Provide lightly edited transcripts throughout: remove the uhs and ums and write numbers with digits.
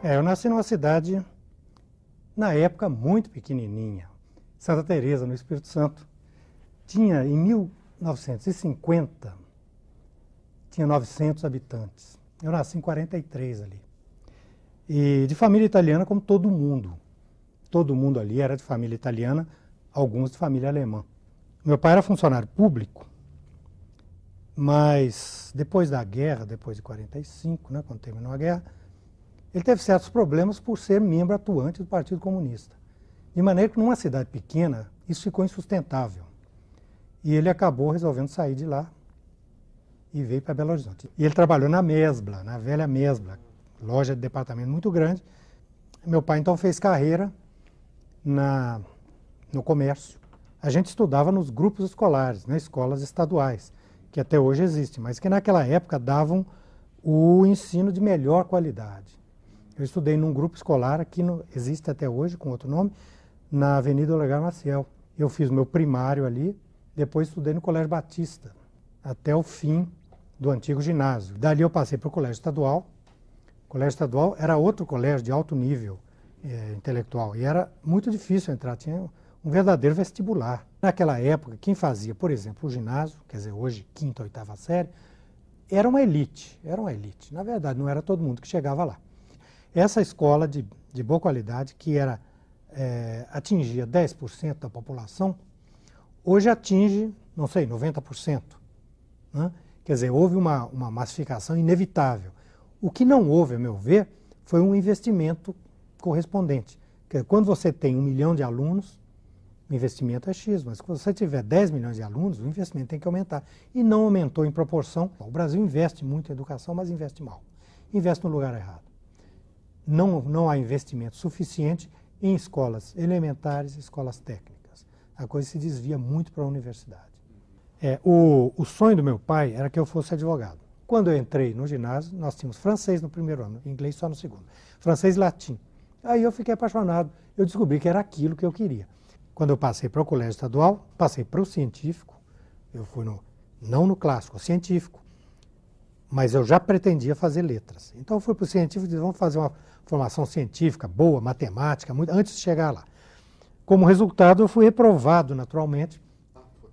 Eu nasci numa cidade, na época, muito pequenininha, Santa Teresa, no Espírito Santo. Tinha, em 1950, tinha 900 habitantes. Eu nasci em 43 ali. E de família italiana, como todo mundo. Todo mundo ali era de família italiana, alguns de família alemã. Meu pai era funcionário público, mas depois da guerra, depois de 45, né, quando terminou a guerra, ele teve certos problemas por ser membro atuante do Partido Comunista. De maneira que numa cidade pequena, isso ficou insustentável. E ele acabou resolvendo sair de lá e veio para Belo Horizonte. E ele trabalhou na Mesbla, na velha Mesbla, loja de departamento muito grande. Meu pai então fez carreira no comércio. A gente estudava nos grupos escolares, nas escolas estaduais, que até hoje existem, mas que naquela época davam o ensino de melhor qualidade. Eu estudei num grupo escolar, aqui existe até hoje, com outro nome, na Avenida Olegário Maciel. Eu fiz o meu primário ali, depois estudei no Colégio Batista, até o fim do antigo ginásio. Dali eu passei para o Colégio Estadual. O Colégio Estadual era outro colégio de alto nível intelectual e era muito difícil entrar, tinha um verdadeiro vestibular. Naquela época, quem fazia, por exemplo, o ginásio, quer dizer, hoje quinta, oitava série, era uma elite, era uma elite. Na verdade, não era todo mundo que chegava lá. Essa escola de boa qualidade, que atingia 10% da população, hoje atinge, não sei, 90%. Né? Quer dizer, houve uma massificação inevitável. O que não houve, a meu ver, foi um investimento correspondente. Quer dizer, quando você tem 1 milhão de alunos, o investimento é X, mas quando você tiver 10 milhões de alunos, o investimento tem que aumentar. E não aumentou em proporção. O Brasil investe muito em educação, mas investe mal. Investe no lugar errado. Não há investimento suficiente em escolas elementares e escolas técnicas. A coisa se desvia muito para a universidade. O sonho do meu pai era que eu fosse advogado. Quando eu entrei no ginásio, nós tínhamos francês no primeiro ano, inglês só no segundo. Francês e latim. Aí eu fiquei apaixonado. Eu descobri que era aquilo que eu queria. Quando eu passei para o colégio estadual, passei para o científico. Eu fui não no clássico, científico. Mas eu já pretendia fazer letras. Então eu fui para o científico e disse, vamos fazer uma formação científica boa, matemática, antes de chegar lá. Como resultado, eu fui reprovado naturalmente.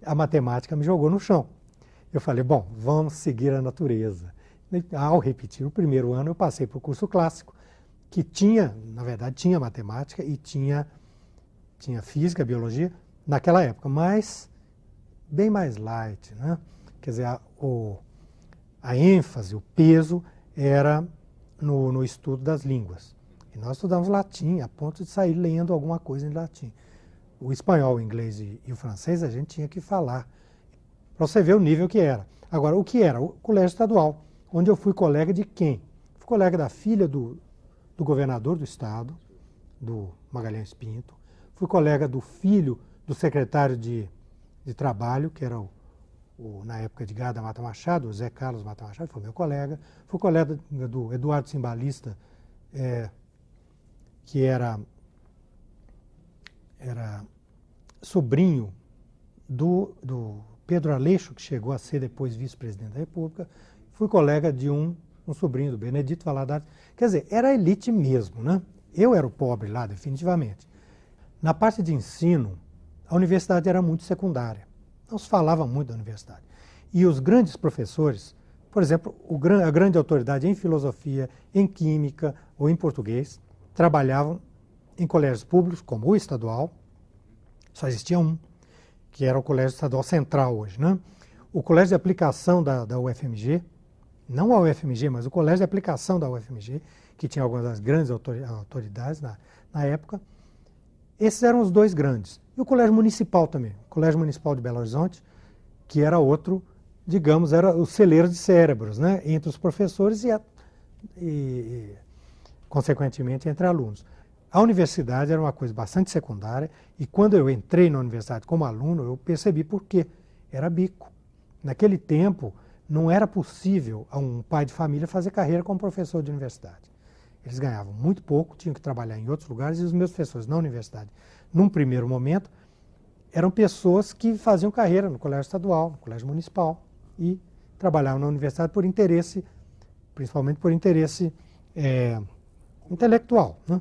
A matemática me jogou no chão. Eu falei, bom, vamos seguir a natureza. Ao repetir o primeiro ano, eu passei para o curso clássico, que tinha, na verdade, tinha matemática e tinha física, biologia, naquela época, mas bem mais light, né? Quer dizer, a ênfase, o peso era no estudo das línguas. E nós estudamos latim, a ponto de sair lendo alguma coisa em latim. O espanhol, o inglês e o francês a gente tinha que falar, para você ver o nível que era. Agora, o que era? O colégio estadual, onde eu fui colega de quem? Fui colega da filha do governador do estado, do Magalhães Pinto. Fui colega do filho do secretário de trabalho, que era na época Edgar da Mata Machado, o Zé Carlos Mata Machado, foi meu colega. Fui colega do Eduardo Cimbalista, que era sobrinho do Pedro Aleixo, que chegou a ser depois vice-presidente da República. Fui colega de um sobrinho do Benedito Valadares. Quer dizer, era a elite mesmo, né? Eu era o pobre lá, definitivamente. Na parte de ensino, a universidade era muito secundária. Não se falava muito da universidade. E os grandes professores, por exemplo, a grande autoridade em filosofia, em química ou em português, trabalhavam em colégios públicos, como o estadual. Só existia um, que era o Colégio Estadual Central hoje, né? O Colégio de Aplicação da UFMG, não a UFMG, mas o Colégio de Aplicação da UFMG, que tinha algumas das grandes autoridades na época. Esses eram os dois grandes. E o Colégio Municipal também, o Colégio Municipal de Belo Horizonte, que era outro, digamos, era o celeiro de cérebros, né? Entre os professores e consequentemente, entre alunos. A universidade era uma coisa bastante secundária e quando eu entrei na universidade como aluno, eu percebi por quê. Era bico. Naquele tempo, não era possível a um pai de família fazer carreira como professor de universidade. Eles ganhavam muito pouco, tinham que trabalhar em outros lugares e os meus professores na universidade, num primeiro momento, eram pessoas que faziam carreira no colégio estadual, no colégio municipal e trabalhavam na universidade por interesse, principalmente por interesse intelectual, né?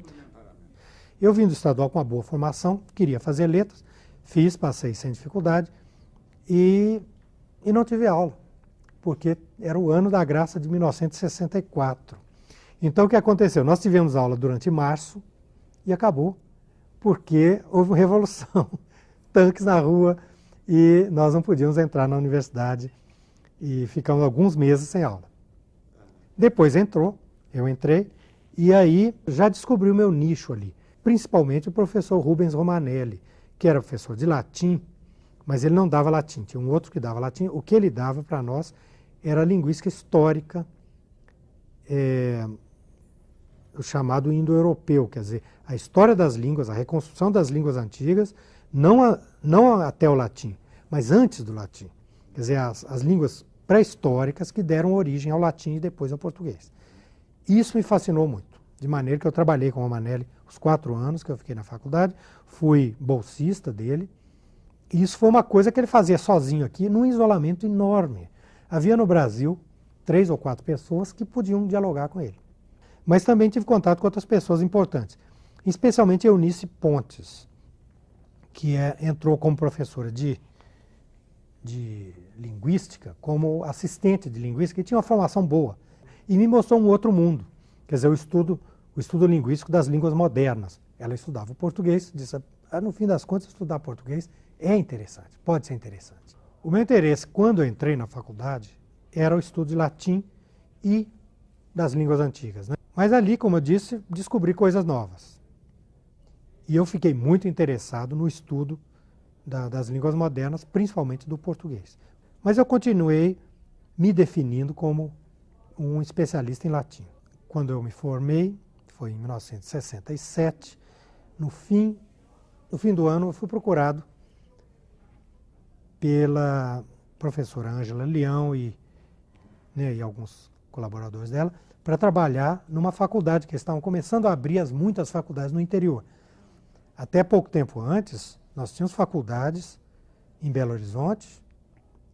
Eu vim do estadual com uma boa formação, queria fazer letras, fiz, passei sem dificuldade e não tive aula, porque era o ano da graça de 1964. Então o que aconteceu? Nós tivemos aula durante março e acabou, porque houve uma revolução, tanques na rua e nós não podíamos entrar na universidade e ficamos alguns meses sem aula. Depois eu entrei e aí já descobri o meu nicho ali. Principalmente o professor Rubens Romanelli, que era professor de latim, mas ele não dava latim, tinha um outro que dava latim. O que ele dava para nós era linguística histórica, o chamado indo-europeu, quer dizer, a história das línguas, a reconstrução das línguas antigas, não até o latim, mas antes do latim. Quer dizer, as línguas pré-históricas que deram origem ao latim e depois ao português. Isso me fascinou muito, de maneira que eu trabalhei com o Romanelli os 4 anos que eu fiquei na faculdade, fui bolsista dele, e isso foi uma coisa que ele fazia sozinho aqui, num isolamento enorme. Havia no Brasil 3 ou 4 pessoas que podiam dialogar com ele. Mas também tive contato com outras pessoas importantes, especialmente Eunice Pontes, que entrou como professora de linguística, como assistente de linguística, e tinha uma formação boa. E me mostrou um outro mundo, quer dizer, o estudo linguístico das línguas modernas. Ela estudava o português, disse, no fim das contas, estudar português é interessante, pode ser interessante. O meu interesse, quando eu entrei na faculdade, era o estudo de latim e das línguas antigas, né? Mas ali, como eu disse, descobri coisas novas. E eu fiquei muito interessado no estudo das línguas modernas, principalmente do português. Mas eu continuei me definindo como um especialista em latim. Quando eu me formei, foi em 1967, no fim do ano eu fui procurado pela professora Ângela Leão e alguns colaboradores dela para trabalhar numa faculdade que estavam começando a abrir muitas faculdades no interior. Até pouco tempo antes, nós tínhamos faculdades em Belo Horizonte,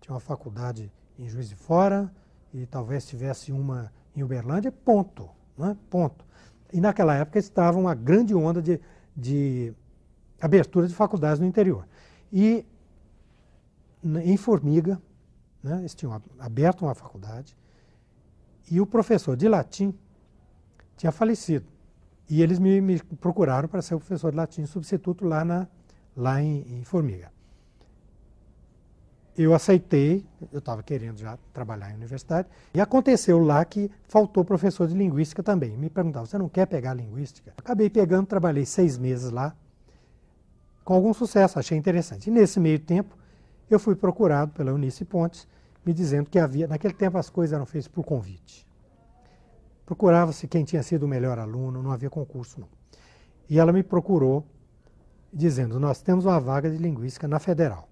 tinha uma faculdade em Juiz de Fora e talvez tivesse uma em Uberlândia, ponto. Né? Ponto. E naquela época estava uma grande onda de abertura de faculdades no interior. E em Formiga, né, eles tinham aberto uma faculdade e o professor de latim tinha falecido. E eles me procuraram para ser o professor de latim substituto lá em Formiga. Eu aceitei, eu estava querendo já trabalhar em universidade, e aconteceu lá que faltou professor de linguística também. Me perguntavam, você não quer pegar linguística? Acabei pegando, trabalhei 6 meses lá, com algum sucesso, achei interessante. E nesse meio tempo, eu fui procurado pela Eunice Pontes, me dizendo que havia, naquele tempo as coisas eram feitas por convite. Procurava-se quem tinha sido o melhor aluno, não havia concurso não. E ela me procurou, dizendo, nós temos uma vaga de linguística na Federal.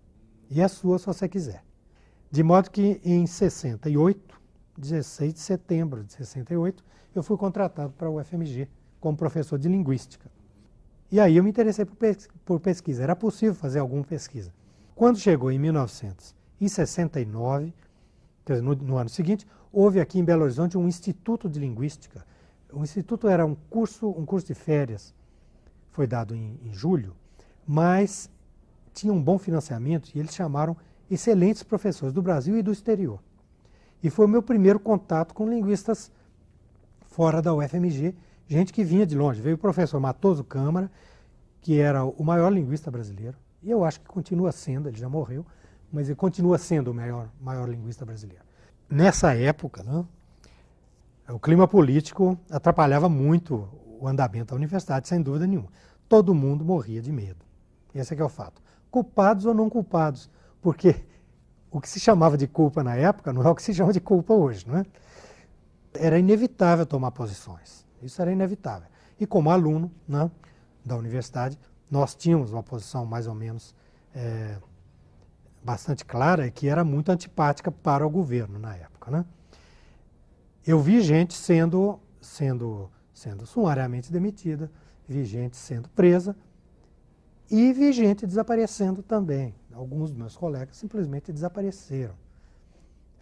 E é sua se você quiser. De modo que em 68, 16 de setembro de 68, eu fui contratado para o UFMG como professor de linguística. E aí eu me interessei por pesquisa. Era possível fazer alguma pesquisa. Quando chegou em 1969, quer dizer, no ano seguinte, houve aqui em Belo Horizonte um Instituto de Linguística. O Instituto era um curso de férias, foi dado em julho, mas tinha um bom financiamento e eles chamaram excelentes professores do Brasil e do exterior. E foi o meu primeiro contato com linguistas fora da UFMG, gente que vinha de longe. Veio o professor Matoso Câmara, que era o maior linguista brasileiro, e eu acho que continua sendo, ele já morreu, mas ele continua sendo o maior linguista brasileiro. Nessa época, né, o clima político atrapalhava muito o andamento da universidade, sem dúvida nenhuma. Todo mundo morria de medo. Esse é que é o fato. Culpados ou não culpados, porque o que se chamava de culpa na época não é o que se chama de culpa hoje, não é? Era inevitável tomar posições, isso era inevitável. E como aluno, né, da universidade, nós tínhamos uma posição mais ou menos bastante clara, que era muito antipática para o governo na época, né? Eu vi gente sendo sumariamente demitida, vi gente sendo presa, e vi gente desaparecendo também. Alguns dos meus colegas simplesmente desapareceram.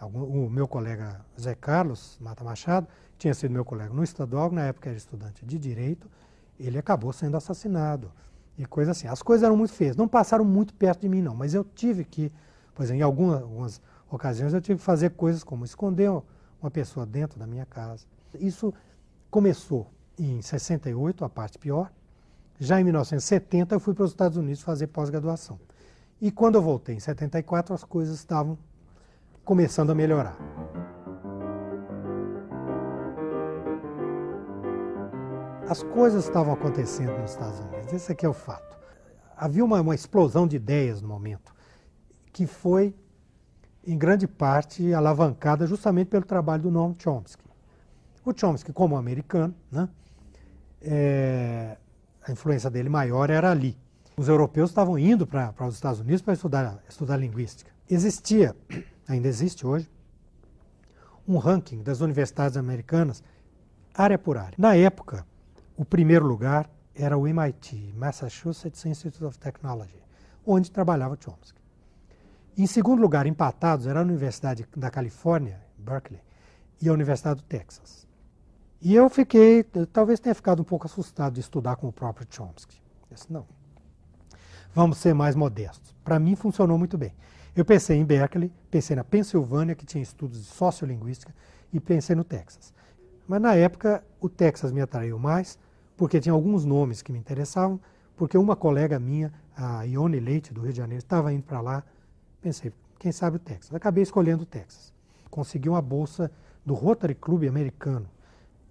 O meu colega Zé Carlos Mata Machado, tinha sido meu colega no estadual, na época era estudante de Direito, ele acabou sendo assassinado. E coisa assim. As coisas eram muito feias. Não passaram muito perto de mim, não. Mas eu tive que, por exemplo, em algumas ocasiões, eu tive que fazer coisas como esconder uma pessoa dentro da minha casa. Isso começou em 68, a parte pior. Já em 1970, eu fui para os Estados Unidos fazer pós-graduação. E quando eu voltei em 74, as coisas estavam começando a melhorar. As coisas estavam acontecendo nos Estados Unidos, esse aqui é o fato. Havia uma explosão de ideias no momento, que foi, em grande parte, alavancada justamente pelo trabalho do Noam Chomsky. O Chomsky, como americano, né, a influência dele maior era ali. Os europeus estavam indo para os Estados Unidos para estudar linguística. Existia, ainda existe hoje, um ranking das universidades americanas, área por área. Na época, o primeiro lugar era o MIT, Massachusetts Institute of Technology, onde trabalhava Chomsky. Em segundo lugar, empatados, era a Universidade da Califórnia, Berkeley, e a Universidade do Texas. E eu talvez tenha ficado um pouco assustado de estudar com o próprio Chomsky. Eu disse, não, vamos ser mais modestos. Para mim, funcionou muito bem. Eu pensei em Berkeley, pensei na Pensilvânia, que tinha estudos de sociolinguística, e pensei no Texas. Mas na época, o Texas me atraiu mais, porque tinha alguns nomes que me interessavam, porque uma colega minha, a Ione Leite, do Rio de Janeiro, estava indo para lá. Pensei, quem sabe o Texas? Acabei escolhendo o Texas. Consegui uma bolsa do Rotary Club americano.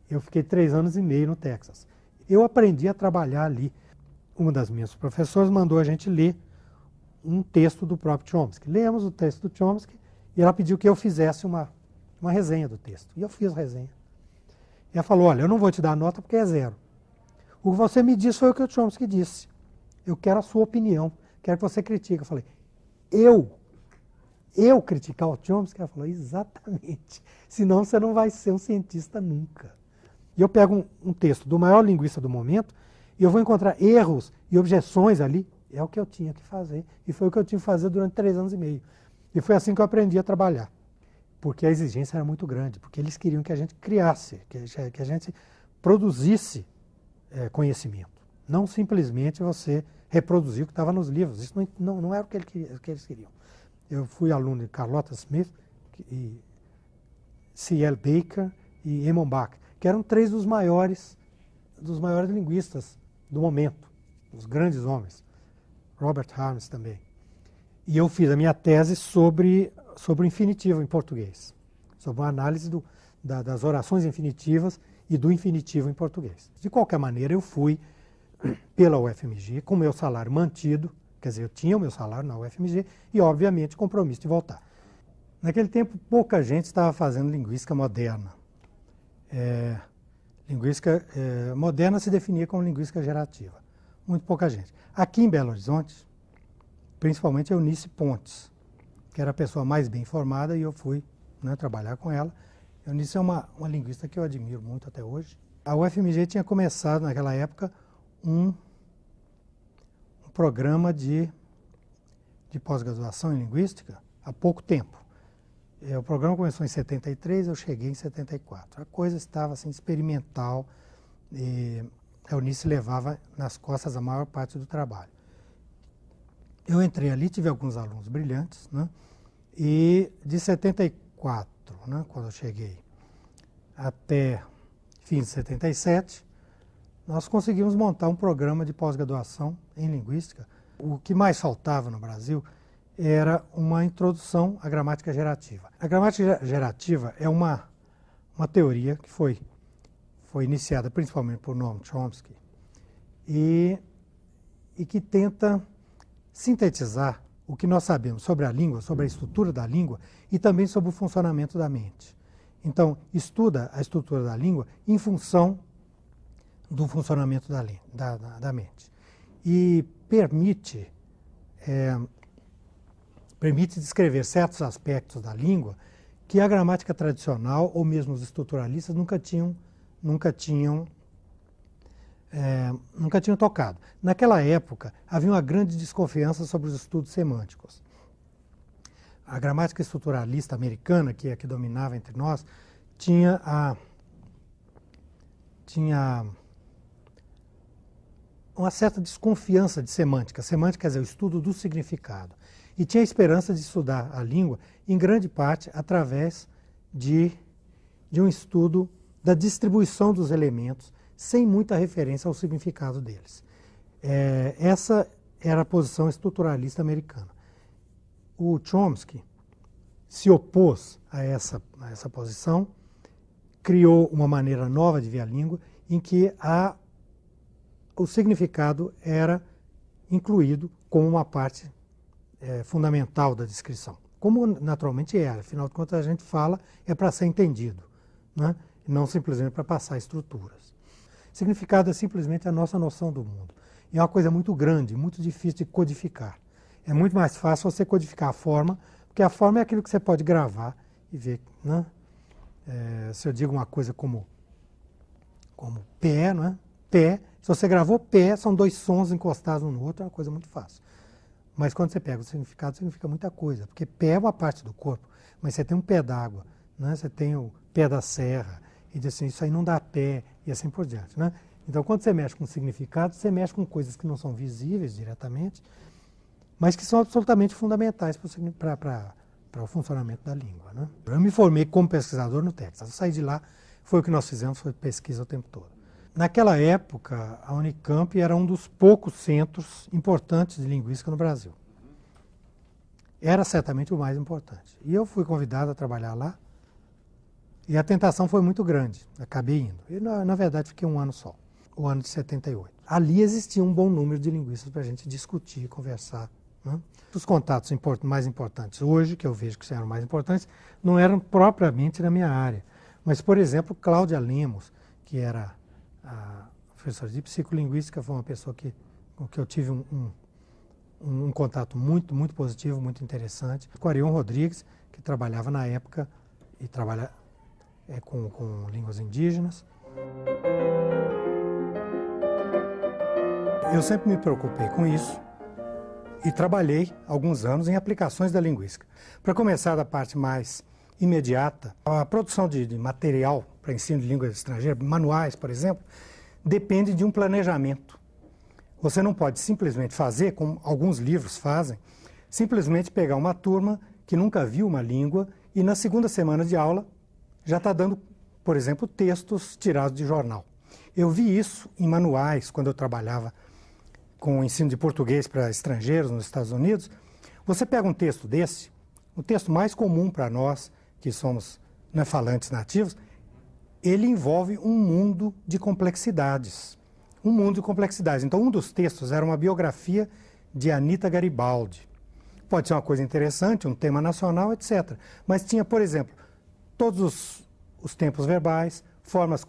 Eu fiquei 3 anos e meio no Texas. Eu aprendi a trabalhar ali. Uma das minhas professoras mandou a gente ler um texto do próprio Chomsky. Lemos o texto do Chomsky e ela pediu que eu fizesse uma resenha do texto. E eu fiz a resenha. E ela falou, olha, eu não vou te dar nota porque é 0. O que você me disse foi o que o Chomsky disse. Eu quero a sua opinião, quero que você critique. Eu falei, eu criticar o Chomsky? Ela falou, exatamente. Senão você não vai ser um cientista nunca. E eu pego um texto do maior linguista do momento e eu vou encontrar erros e objeções ali. É o que eu tinha que fazer. E foi o que eu tive que fazer durante 3 anos e meio. E foi assim que eu aprendi a trabalhar. Porque a exigência era muito grande. Porque eles queriam que a gente criasse, que a gente produzisse conhecimento. Não simplesmente você reproduzir o que estava nos livros. Isso não era o que eles queriam. Eu fui aluno de Carlota Smith, e C.L. Baker e Eamon Bach, que eram 3 dos maiores linguistas do momento, os grandes homens. Robert Harms também. E eu fiz a minha tese sobre o infinitivo em português, sobre uma análise das orações infinitivas e do infinitivo em português. De qualquer maneira, eu fui pela UFMG com o meu salário mantido, quer dizer, eu tinha o meu salário na UFMG e, obviamente, compromisso de voltar. Naquele tempo, pouca gente estava fazendo linguística moderna. Linguística moderna se definia como linguística gerativa. Muito pouca gente. Aqui em Belo Horizonte, principalmente a Eunice Pontes, que era a pessoa mais bem informada, e eu fui trabalhar com ela. A Eunice é uma linguista que eu admiro muito até hoje. A UFMG tinha começado, naquela época, um programa de pós-graduação em linguística há pouco tempo. O programa começou em 73, eu cheguei em 74. A coisa estava assim, experimental, e a Eunice levava nas costas a maior parte do trabalho. Eu entrei ali, tive alguns alunos brilhantes, né? E de 74, quando eu cheguei, até fim de 77, nós conseguimos montar um programa de pós-graduação em linguística. O que mais faltava no Brasil era uma introdução à gramática gerativa. A gramática gerativa é uma teoria que foi iniciada principalmente por Noam Chomsky e que tenta sintetizar o que nós sabemos sobre a língua, sobre a estrutura da língua e também sobre o funcionamento da mente. Então, estuda a estrutura da língua em função do funcionamento da mente. E permite descrever certos aspectos da língua que a gramática tradicional, ou mesmo os estruturalistas, nunca tinham tocado. Naquela época, havia uma grande desconfiança sobre os estudos semânticos. A gramática estruturalista americana, que é a que dominava entre nós, tinha tinha uma certa desconfiança de semântica. Semântica quer dizer o estudo do significado. E tinha a esperança de estudar a língua, em grande parte, através de um estudo da distribuição dos elementos, sem muita referência ao significado deles. Essa era a posição estruturalista americana. O Chomsky se opôs a essa posição, criou uma maneira nova de ver a língua, em que o significado era incluído como uma parte fundamental da descrição. Como naturalmente era, afinal de contas a gente fala para ser entendido, né? E não simplesmente para passar estruturas. Significado é simplesmente a nossa noção do mundo. E é uma coisa muito grande, muito difícil de codificar. É muito mais fácil você codificar a forma, porque a forma é aquilo que você pode gravar e ver, né? Se eu digo uma coisa como pé, não é? Pé, se você gravou pé, são dois sons encostados um no outro, é uma coisa muito fácil. Mas quando você pega o significado, significa muita coisa, porque pé é uma parte do corpo, mas você tem um pé d'água, né? Você tem o pé da serra, e diz assim, isso aí não dá pé, e assim por diante, né? Então, quando você mexe com significado, você mexe com coisas que não são visíveis diretamente, mas que são absolutamente fundamentais para o funcionamento da língua, né? Eu me formei como pesquisador no Texas. Eu saí de lá, foi o que nós fizemos, foi pesquisa o tempo todo. Naquela época, a Unicamp era um dos poucos centros importantes de linguística no Brasil. Era certamente o mais importante. E eu fui convidado a trabalhar lá, e a tentação foi muito grande, acabei indo. E, na verdade, fiquei um ano só, o ano de 78. Ali existia um bom número de linguistas para a gente discutir, conversar, né? Os contatos mais importantes hoje, que eu vejo que eram mais importantes, não eram propriamente na minha área. Mas, por exemplo, Cláudia Lemos, que era a professora de psicolinguística, foi uma pessoa com que eu tive um contato muito, muito positivo, muito interessante. Com Arion Rodrigues, que trabalhava na época e trabalha com línguas indígenas. Eu sempre me preocupei com isso e trabalhei alguns anos em aplicações da linguística. Para começar da parte mais imediata, a produção de material para ensino de língua estrangeira, manuais, por exemplo, depende de um planejamento. Você não pode simplesmente fazer, como alguns livros fazem, simplesmente pegar uma turma que nunca viu uma língua e na segunda semana de aula já está dando, por exemplo, textos tirados de jornal. Eu vi isso em manuais, quando eu trabalhava com o ensino de português para estrangeiros nos Estados Unidos. Você pega um texto desse, o texto mais comum para nós, que somos falantes nativos, ele envolve um mundo de complexidades. Um mundo de complexidades. Então, um dos textos era uma biografia de Anita Garibaldi. Pode ser uma coisa interessante, um tema nacional, etc. Mas tinha, por exemplo, todos os tempos verbais, formas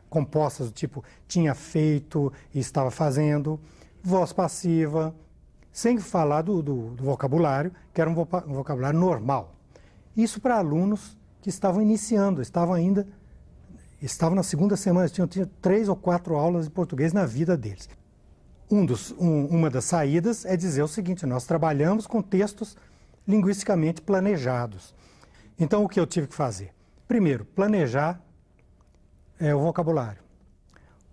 compostas do tipo tinha feito e estava fazendo, voz passiva, sem falar do vocabulário, que era um vocabulário normal. Isso para alunos que estavam iniciando, estavam na segunda semana, tinham 3 ou 4 aulas de português na vida deles. Uma das saídas é dizer o seguinte: nós trabalhamos com textos linguisticamente planejados. Então, o que eu tive que fazer? Primeiro, planejar o vocabulário.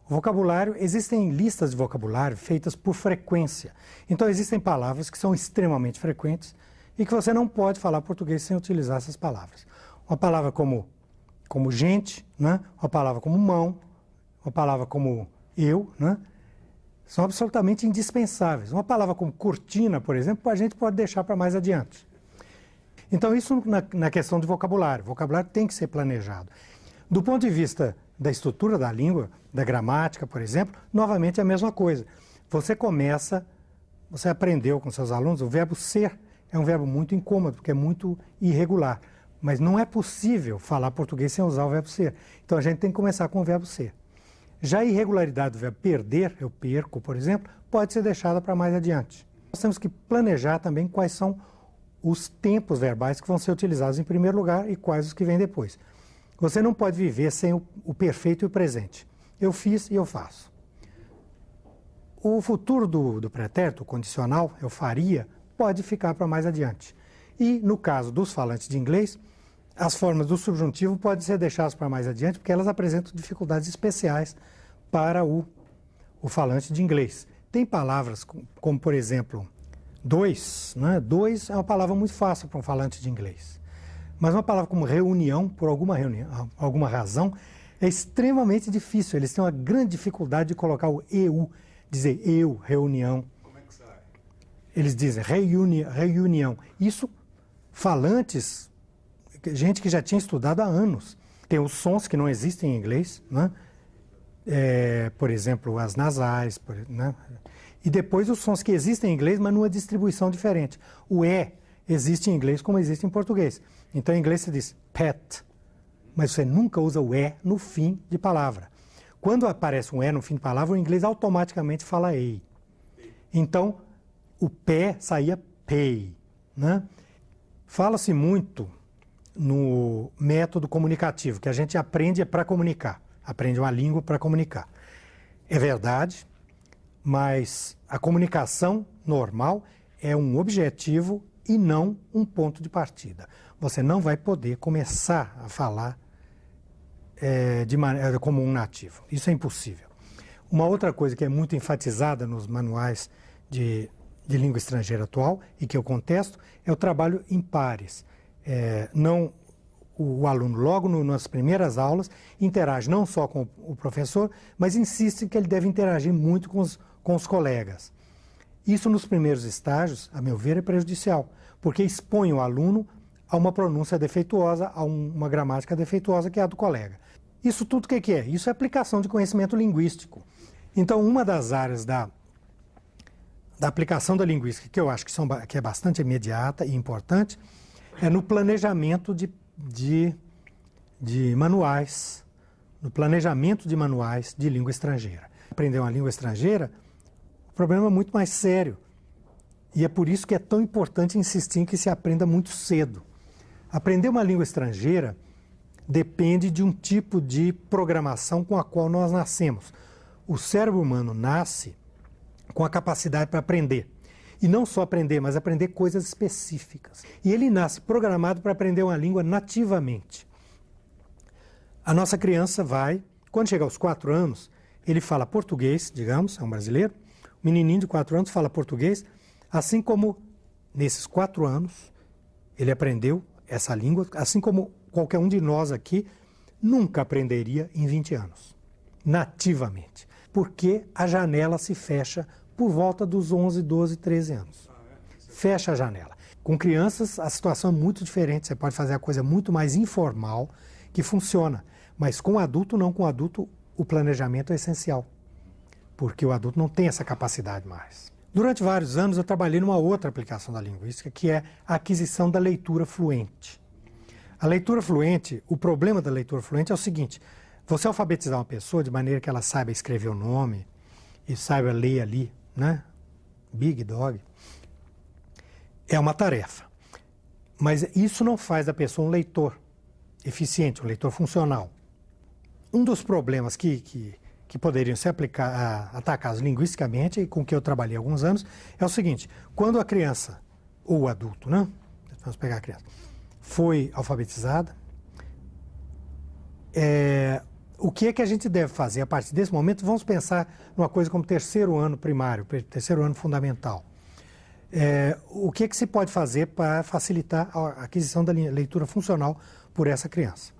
O vocabulário, existem listas de vocabulário feitas por frequência. Então, existem palavras que são extremamente frequentes e que você não pode falar português sem utilizar essas palavras. Uma palavra como gente, né? Uma palavra como mão, uma palavra como eu, né? São absolutamente indispensáveis. Uma palavra como cortina, por exemplo, a gente pode deixar para mais adiante. Então, isso na questão de vocabulário. O vocabulário tem que ser planejado. Do ponto de vista da estrutura da língua, da gramática, por exemplo, novamente é a mesma coisa. Você aprendeu com seus alunos, o verbo ser é um verbo muito incômodo, porque é muito irregular. Mas não é possível falar português sem usar o verbo ser. Então, a gente tem que começar com o verbo ser. Já a irregularidade do verbo perder, eu perco, por exemplo, pode ser deixada para mais adiante. Nós temos que planejar também quais são os tempos verbais que vão ser utilizados em primeiro lugar e quais os que vêm depois. Você não pode viver sem o perfeito e o presente. Eu fiz e eu faço. O futuro do pretérito, condicional, eu faria, pode ficar para mais adiante. E, no caso dos falantes de inglês, As formas do subjuntivo podem ser deixadas para mais adiante, porque elas apresentam dificuldades especiais para o falante de inglês. Tem palavras como, por exemplo, dois, né? Dois é uma palavra muito fácil para um falante de inglês. Mas uma palavra como reunião, por alguma razão, é extremamente difícil. Eles têm uma grande dificuldade de colocar o EU, dizer eu, reunião. Como é que sai? Eles dizem reunião. Isso, falantes, gente que já tinha estudado há anos. Tem os sons que não existem em inglês, né? Por exemplo, as nasais, né? E depois os sons que existem em inglês, mas numa distribuição diferente. O E existe em inglês como existe em português. Então, em inglês você diz pet, mas você nunca usa o E no fim de palavra. Quando aparece um E no fim de palavra, o inglês automaticamente fala EI. Então, o pé saía pay, né? Fala-se muito no método comunicativo, que a gente aprende para comunicar. Aprende uma língua para comunicar. É verdade, mas a comunicação normal é um objetivo e não um ponto de partida. Você não vai poder começar a falar como um nativo. Isso é impossível. Uma outra coisa que é muito enfatizada nos manuais de língua estrangeira atual e que eu contesto é o trabalho em pares. O aluno, logo nas primeiras aulas, interage não só com o professor, mas insiste que ele deve interagir muito com os colegas. Isso, nos primeiros estágios, a meu ver, é prejudicial, porque expõe o aluno a uma pronúncia defeituosa, a uma gramática defeituosa, que é a do colega. Isso tudo o que é? Isso é aplicação de conhecimento linguístico. Então, uma das áreas da aplicação da linguística, que eu acho que é bastante imediata e importante, é no planejamento de manuais, no planejamento de manuais de língua estrangeira. Aprender uma língua estrangeira, o problema é muito mais sério. E é por isso que é tão importante insistir em que se aprenda muito cedo. Aprender uma língua estrangeira depende de um tipo de programação com a qual nós nascemos. O cérebro humano nasce com a capacidade para aprender. E não só aprender, mas aprender coisas específicas. E ele nasce programado para aprender uma língua nativamente. A nossa criança vai, quando chega aos 4 anos, ele fala português, digamos, é um brasileiro. O menininho de 4 anos fala português, assim como nesses 4 anos ele aprendeu essa língua, assim como qualquer um de nós aqui nunca aprenderia em 20 anos, nativamente. Porque a janela se fecha por volta dos 11, 12, 13 anos. Fecha a janela. Com crianças, a situação é muito diferente. Você pode fazer a coisa muito mais informal, que funciona. Mas com adulto, não. Com adulto, o planejamento é essencial. Porque o adulto não tem essa capacidade mais. Durante vários anos, eu trabalhei numa outra aplicação da linguística, que é a aquisição da leitura fluente. A leitura fluente, o problema da leitura fluente é o seguinte: você alfabetizar uma pessoa de maneira que ela saiba escrever o nome e saiba ler ali, né? Big Dog, é uma tarefa. Mas isso não faz da pessoa um leitor eficiente, um leitor funcional. Um dos problemas que poderiam ser atacados linguisticamente, e com que eu trabalhei há alguns anos, é o seguinte: quando a criança, ou o adulto, né? Vamos pegar a criança, foi alfabetizada, o que é que a gente deve fazer a partir desse momento? Vamos pensar numa coisa como terceiro ano primário, terceiro ano fundamental. O que é que se pode fazer para facilitar a aquisição da leitura funcional por essa criança?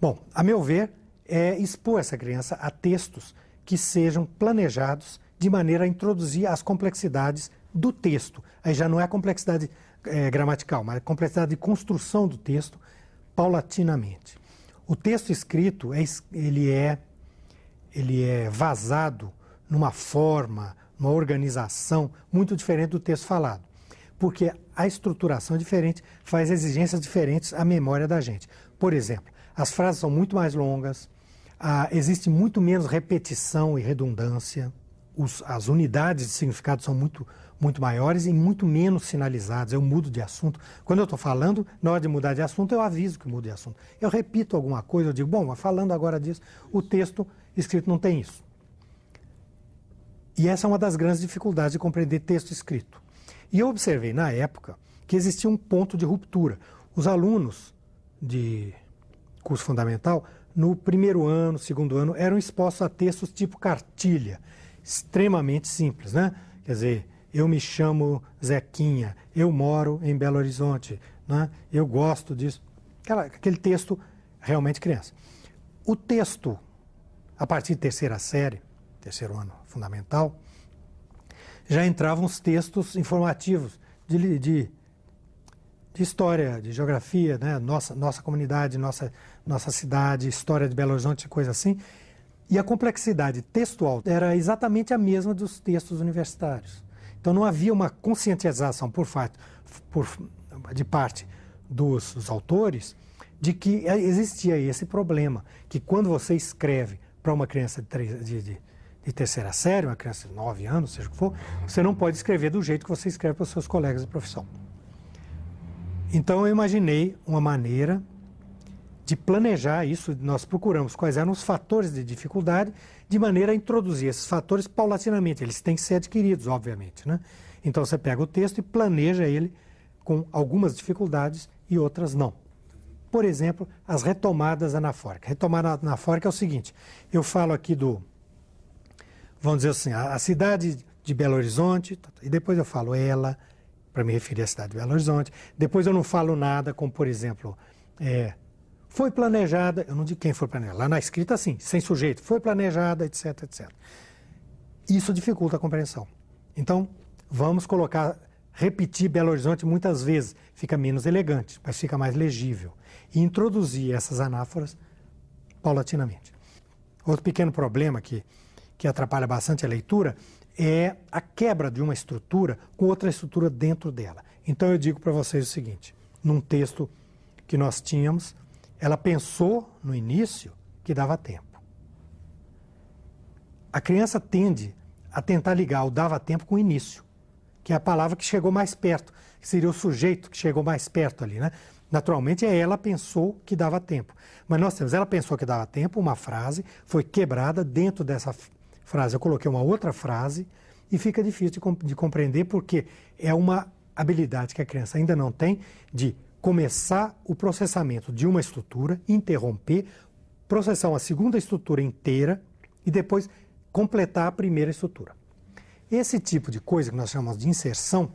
Bom, a meu ver, é expor essa criança a textos que sejam planejados de maneira a introduzir as complexidades do texto. Aí já não é a complexidade gramatical, mas a complexidade de construção do texto paulatinamente. O texto escrito, ele é vazado numa forma, numa organização muito diferente do texto falado. Porque a estruturação é diferente, faz exigências diferentes à memória da gente. Por exemplo, as frases são muito mais longas, existe muito menos repetição e redundância, as unidades de significado são muito maiores e muito menos sinalizadas. Eu mudo de assunto. Quando eu estou falando, na hora de mudar de assunto, eu aviso que mudo de assunto. Eu repito alguma coisa, eu digo, bom, falando agora disso, o texto escrito não tem isso. E essa é uma das grandes dificuldades de compreender texto escrito. E eu observei na época que existia um ponto de ruptura. Os alunos de curso fundamental, no primeiro ano, segundo ano, eram expostos a textos tipo cartilha, extremamente simples, né? Quer dizer, eu me chamo Zequinha, eu moro em Belo Horizonte, né? Eu gosto disso. Aquele texto realmente criança. O texto, a partir de terceira série, terceiro ano fundamental, já entravam os textos informativos de história, de geografia, né? Nossa comunidade, nossa cidade, história de Belo Horizonte, coisa assim. E a complexidade textual era exatamente a mesma dos textos universitários. Então não havia uma conscientização de parte dos autores de que existia esse problema, que quando você escreve para uma criança de terceira série, uma criança de 9 anos, seja o que for, você não pode escrever do jeito que você escreve para os seus colegas de profissão. Então eu imaginei uma maneira de planejar isso, nós procuramos quais eram os fatores de dificuldade, de maneira a introduzir esses fatores paulatinamente. Eles têm que ser adquiridos, obviamente, né? Então você pega o texto e planeja ele com algumas dificuldades e outras não. Por exemplo, as retomadas anafóricas. Retomada anafórica é o seguinte, eu falo aqui vamos dizer assim, a cidade de Belo Horizonte, e depois eu falo ela, para me referir à cidade de Belo Horizonte. Depois eu não falo nada, como por exemplo, foi planejada, eu não digo quem foi planejada, lá na escrita assim, sem sujeito, foi planejada, etc, etc. Isso dificulta a compreensão. Então, vamos repetir Belo Horizonte muitas vezes, fica menos elegante, mas fica mais legível. E introduzir essas anáforas paulatinamente. Outro pequeno problema que atrapalha bastante a leitura é a quebra de uma estrutura com outra estrutura dentro dela. Então eu digo para vocês o seguinte, num texto que nós tínhamos, ela pensou no início que dava tempo. A criança tende a tentar ligar o dava tempo com o início, que é a palavra que chegou mais perto, que seria o sujeito que chegou mais perto ali, né? Naturalmente, ela pensou que dava tempo. Mas nós temos, ela pensou que dava tempo, uma frase, foi quebrada dentro dessa frase. Eu coloquei uma outra frase e fica difícil de compreender porque é uma habilidade que a criança ainda não tem de começar o processamento de uma estrutura, interromper, processar uma segunda estrutura inteira e depois completar a primeira estrutura. Esse tipo de coisa que nós chamamos de inserção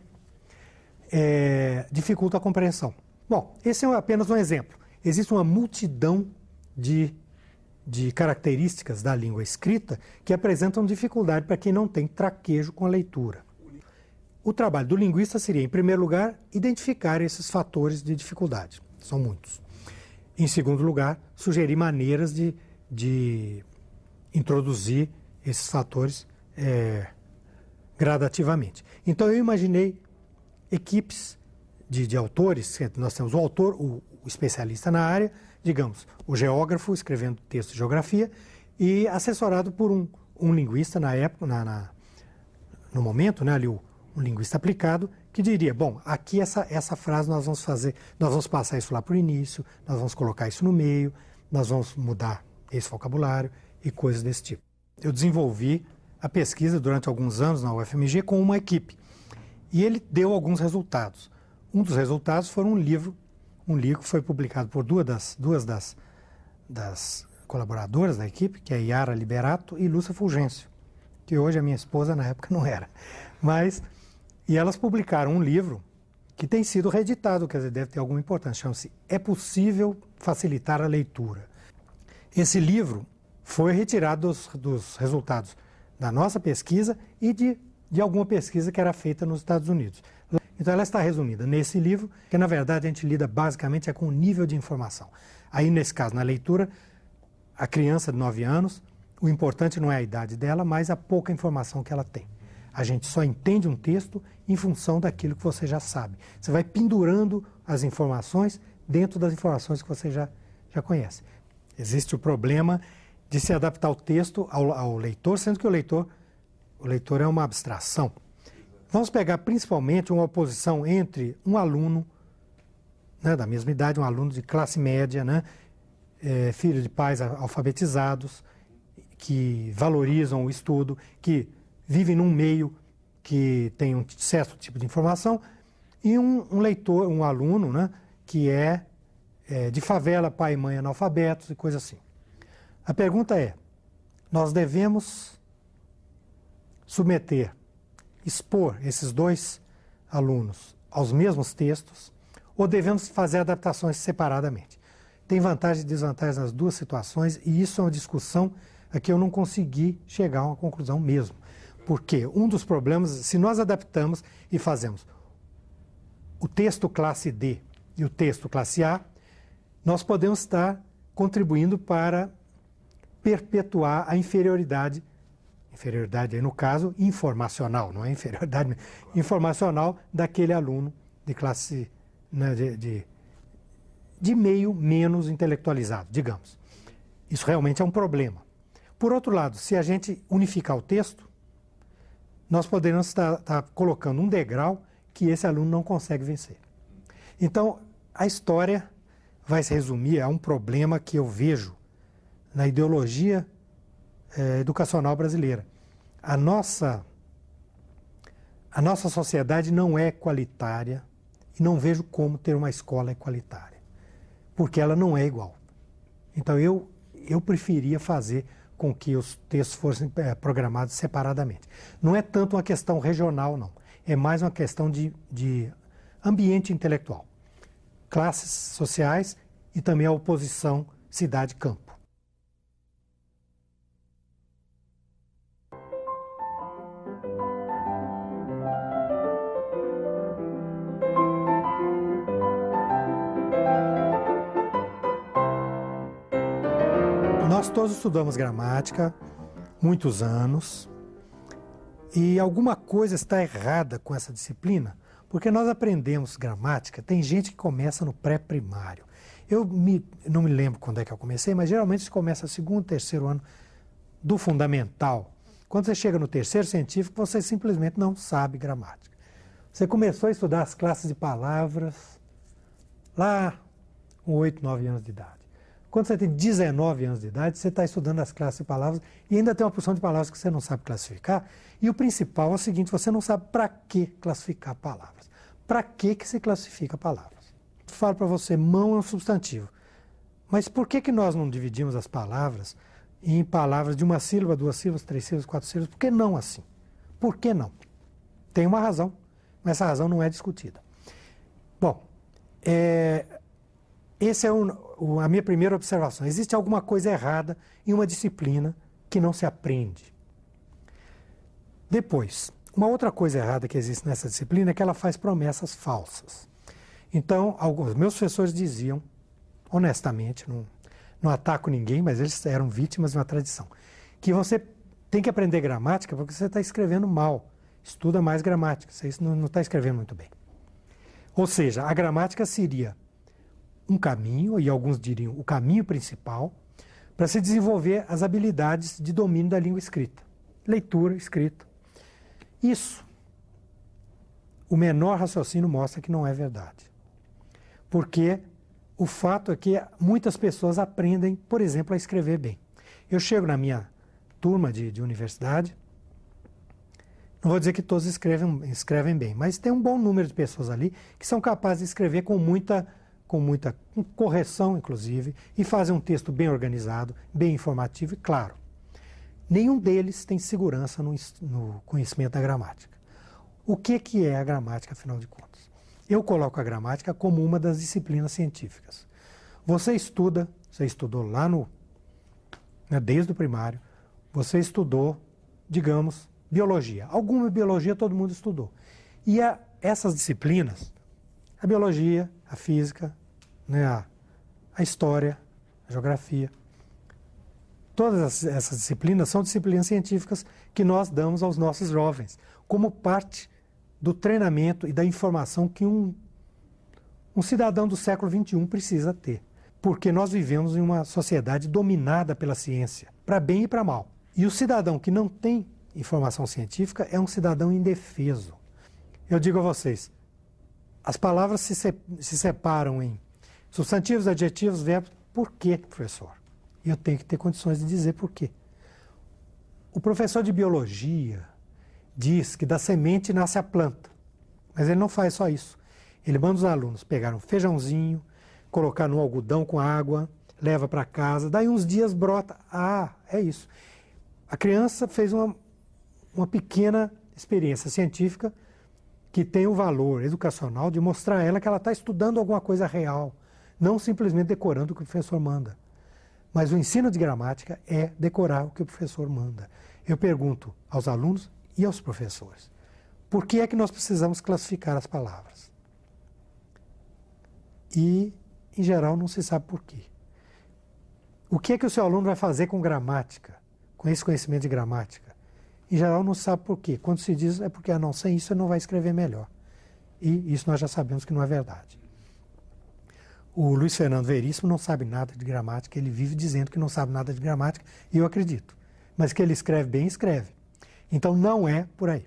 dificulta a compreensão. Bom, esse é apenas um exemplo. Existe uma multidão de características da língua escrita que apresentam dificuldade para quem não tem traquejo com a leitura. O trabalho do linguista seria, em primeiro lugar, identificar esses fatores de dificuldade. São muitos. Em segundo lugar, sugerir maneiras de introduzir esses fatores gradativamente. Então eu imaginei equipes de autores, nós temos o autor, o especialista na área, digamos, o geógrafo escrevendo texto de geografia e assessorado por um linguista na época, no momento, né, ali um linguista aplicado, que diria, bom, aqui essa frase nós vamos passar isso lá para o início, nós vamos colocar isso no meio, nós vamos mudar esse vocabulário e coisas desse tipo. Eu desenvolvi a pesquisa durante alguns anos na UFMG com uma equipe e ele deu alguns resultados. Um dos resultados foi um livro que foi publicado por duas das colaboradoras da equipe, que é Yara Liberato e Lúcia Fulgêncio, que hoje a minha esposa, na época, não era. E elas publicaram um livro que tem sido reeditado, quer dizer, deve ter alguma importância, chama-se É Possível Facilitar a Leitura. Esse livro foi retirado dos resultados da nossa pesquisa e de alguma pesquisa que era feita nos Estados Unidos. Então ela está resumida nesse livro, que na verdade a gente lida basicamente com o nível de informação. Aí nesse caso, na leitura, a criança de 9 anos, o importante não é a idade dela, mas a pouca informação que ela tem. A gente só entende um texto em função daquilo que você já sabe. Você vai pendurando as informações dentro das informações que você já conhece. Existe o problema de se adaptar o texto ao leitor, sendo que o leitor é uma abstração. Vamos pegar principalmente uma oposição entre um aluno, né, da mesma idade, um aluno de classe média, né, filho de pais alfabetizados, que valorizam o estudo, que vivem num meio que tem um certo tipo de informação, e um leitor, um aluno, né, que é de favela, pai e mãe analfabetos e coisa assim. A pergunta é, nós devemos expor esses dois alunos aos mesmos textos ou devemos fazer adaptações separadamente? Tem vantagens e desvantagens nas duas situações e isso é uma discussão a que eu não consegui chegar a uma conclusão mesmo. Porque um dos problemas, se nós adaptamos e fazemos o texto classe D e o texto classe A, nós podemos estar contribuindo para perpetuar a inferioridade aí no caso informacional, não é inferioridade, informacional daquele aluno de classe, né, de meio menos intelectualizado, digamos. Isso realmente é um problema. Por outro lado, se a gente unificar o texto, nós poderemos estar colocando um degrau que esse aluno não consegue vencer. Então, a história vai se resumir a um problema que eu vejo na ideologia educacional brasileira. A nossa sociedade não é qualitária e não vejo como ter uma escola equalitária, porque ela não é igual. Então, eu preferia fazer com que os textos fossem programados separadamente. Não é tanto uma questão regional, não. É mais uma questão de ambiente intelectual. Classes sociais e também a oposição cidade-campo. Nós todos estudamos gramática, muitos anos, e alguma coisa está errada com essa disciplina, porque nós aprendemos gramática, tem gente que começa no pré-primário. Não me lembro quando é que eu comecei, mas geralmente se começa no segundo, terceiro ano do fundamental. Quando você chega no terceiro científico, você simplesmente não sabe gramática. Você começou a estudar as classes de palavras lá com 8, 9 anos de idade. Quando você tem 19 anos de idade, você está estudando as classes de palavras e ainda tem uma porção de palavras que você não sabe classificar. E o principal é o seguinte, você não sabe para que classificar palavras. Para que se classifica palavras? Eu falo para você, mão é um substantivo. Mas por que nós não dividimos as palavras em palavras de uma sílaba, duas sílabas, três sílabas, quatro sílabas? Por que não assim? Por que não? Tem uma razão, mas essa razão não é discutida. Bom, essa é a minha primeira observação. Existe alguma coisa errada em uma disciplina que não se aprende. Depois, uma outra coisa errada que existe nessa disciplina é que ela faz promessas falsas. Então, alguns meus professores diziam, honestamente, não ataco ninguém, mas eles eram vítimas de uma tradição, que você tem que aprender gramática porque você está escrevendo mal. Estuda mais gramática, você não está escrevendo muito bem. Ou seja, a gramática seria um caminho, e alguns diriam o caminho principal, para se desenvolver as habilidades de domínio da língua escrita. Leitura, escrita. Isso, o menor raciocínio mostra que não é verdade. Porque o fato é que muitas pessoas aprendem, por exemplo, a escrever bem. Eu chego na minha turma de universidade, não vou dizer que todos escrevem bem, mas tem um bom número de pessoas ali que são capazes de escrever com muita correção, inclusive, e fazem um texto bem organizado, bem informativo e claro. Nenhum deles tem segurança no conhecimento da gramática. O que é a gramática, afinal de contas? Eu coloco a gramática como uma das disciplinas científicas. Você estudou lá desde o primário, você estudou, digamos, biologia. Alguma biologia todo mundo estudou. E essas disciplinas, a biologia, a física, né, a história, a geografia, todas essas disciplinas são disciplinas científicas que nós damos aos nossos jovens, como parte do treinamento e da informação que um cidadão do século XXI precisa ter. Porque nós vivemos em uma sociedade dominada pela ciência, para bem e para mal. E o cidadão que não tem informação científica é um cidadão indefeso. Eu digo a vocês, as palavras se separam em substantivos, adjetivos, verbos. Por quê, professor? E eu tenho que ter condições de dizer por quê. O professor de biologia diz que da semente nasce a planta, mas ele não faz só isso. Ele manda os alunos pegar um feijãozinho, colocar no algodão com água, leva para casa, daí uns dias brota. Ah, é isso. A criança fez uma pequena experiência científica que tem o valor educacional de mostrar a ela que ela está estudando alguma coisa real, não simplesmente decorando o que o professor manda. Mas o ensino de gramática é decorar o que o professor manda. Eu pergunto aos alunos e aos professores, por que é que nós precisamos classificar as palavras? E, em geral, não se sabe por quê. O que é que o seu aluno vai fazer com gramática, com esse conhecimento de gramática? Em geral, não se sabe por quê. Quando se diz, é porque não, sem isso ele não vai escrever melhor. E isso nós já sabemos que não é verdade. O Luiz Fernando Veríssimo não sabe nada de gramática, ele vive dizendo que não sabe nada de gramática, e eu acredito. Mas que ele escreve bem, escreve. Então, não é por aí.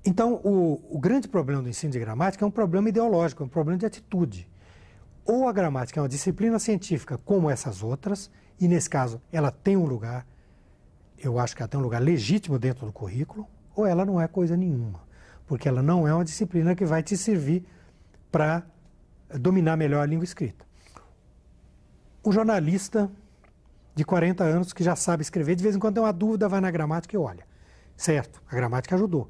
Então, o grande problema do ensino de gramática é um problema ideológico, é um problema de atitude. Ou a gramática é uma disciplina científica como essas outras, e nesse caso ela tem um lugar, eu acho que ela tem um lugar legítimo dentro do currículo, ou ela não é coisa nenhuma, porque ela não é uma disciplina que vai te servir para dominar melhor a língua escrita. Um jornalista de 40 anos que já sabe escrever, de vez em quando tem uma dúvida, vai na gramática e olha. Certo, a gramática ajudou,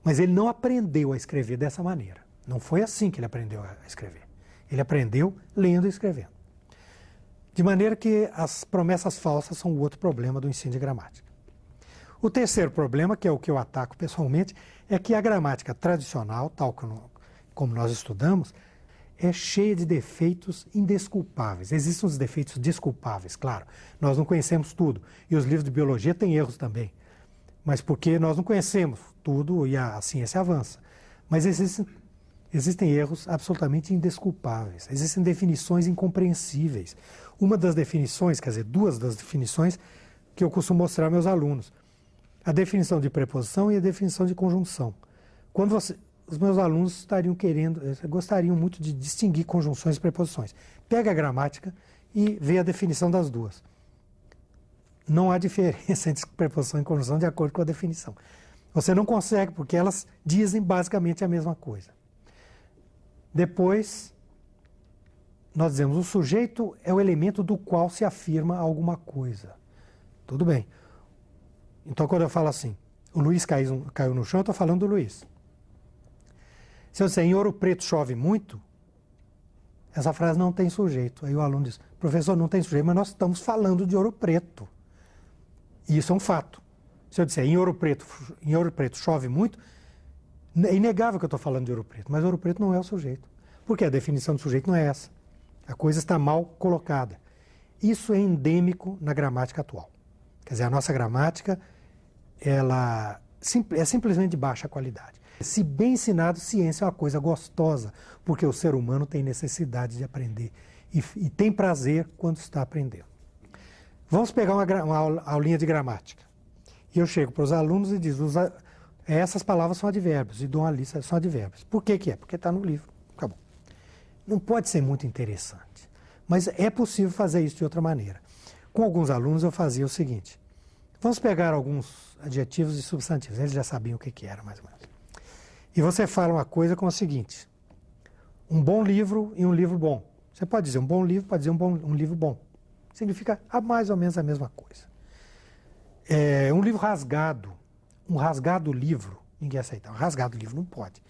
mas ele não aprendeu a escrever dessa maneira. Não foi assim que ele aprendeu a escrever. Ele aprendeu lendo e escrevendo. De maneira que as promessas falsas são o outro problema do ensino de gramática. O terceiro problema, que é o que eu ataco pessoalmente, é que a gramática tradicional, tal como nós estudamos, é cheia de defeitos indesculpáveis. Existem os defeitos desculpáveis, claro. Nós não conhecemos tudo. E os livros de biologia têm erros também. Mas porque nós não conhecemos tudo e a ciência avança. Mas existem erros absolutamente indesculpáveis. Existem definições incompreensíveis. Uma das definições, quer dizer, duas das definições que eu costumo mostrar aos meus alunos. A definição de preposição e a definição de conjunção. Quando os meus alunos gostariam muito de distinguir conjunções e preposições. Pega a gramática e vê a definição das duas. Não há diferença entre preposição e conjunção de acordo com a definição. Você não consegue, porque elas dizem basicamente a mesma coisa. Depois, nós dizemos, o sujeito é o elemento do qual se afirma alguma coisa. Tudo bem. Então, quando eu falo assim, o Luiz caiu no chão, eu estou falando do Luiz. Se eu disser, em Ouro Preto chove muito, essa frase não tem sujeito. Aí o aluno diz, professor, não tem sujeito, mas nós estamos falando de Ouro Preto. E isso é um fato. Se eu disser, em Ouro Preto chove muito, é inegável que eu estou falando de Ouro Preto, mas Ouro Preto não é o sujeito. Porque a definição do sujeito não é essa. A coisa está mal colocada. Isso é endêmico na gramática atual. Quer dizer, a nossa gramática ela é simplesmente de baixa qualidade. Se bem ensinado, ciência é uma coisa gostosa, porque o ser humano tem necessidade de aprender e tem prazer quando está aprendendo. Vamos pegar uma aulinha de gramática. E eu chego para os alunos e digo, essas palavras são advérbios, e dou uma lista, são advérbios. Por que é? Porque está no livro. Acabou. Não pode ser muito interessante, mas é possível fazer isso de outra maneira. Com alguns alunos eu fazia o seguinte, vamos pegar alguns adjetivos e substantivos, eles já sabiam o que era mais ou menos. E você fala uma coisa como a seguinte, um bom livro e um livro bom. Você pode dizer um bom livro, pode dizer um livro bom. Significa mais ou menos a mesma coisa. Um livro rasgado, um rasgado livro, ninguém aceita. Um rasgado livro não pode.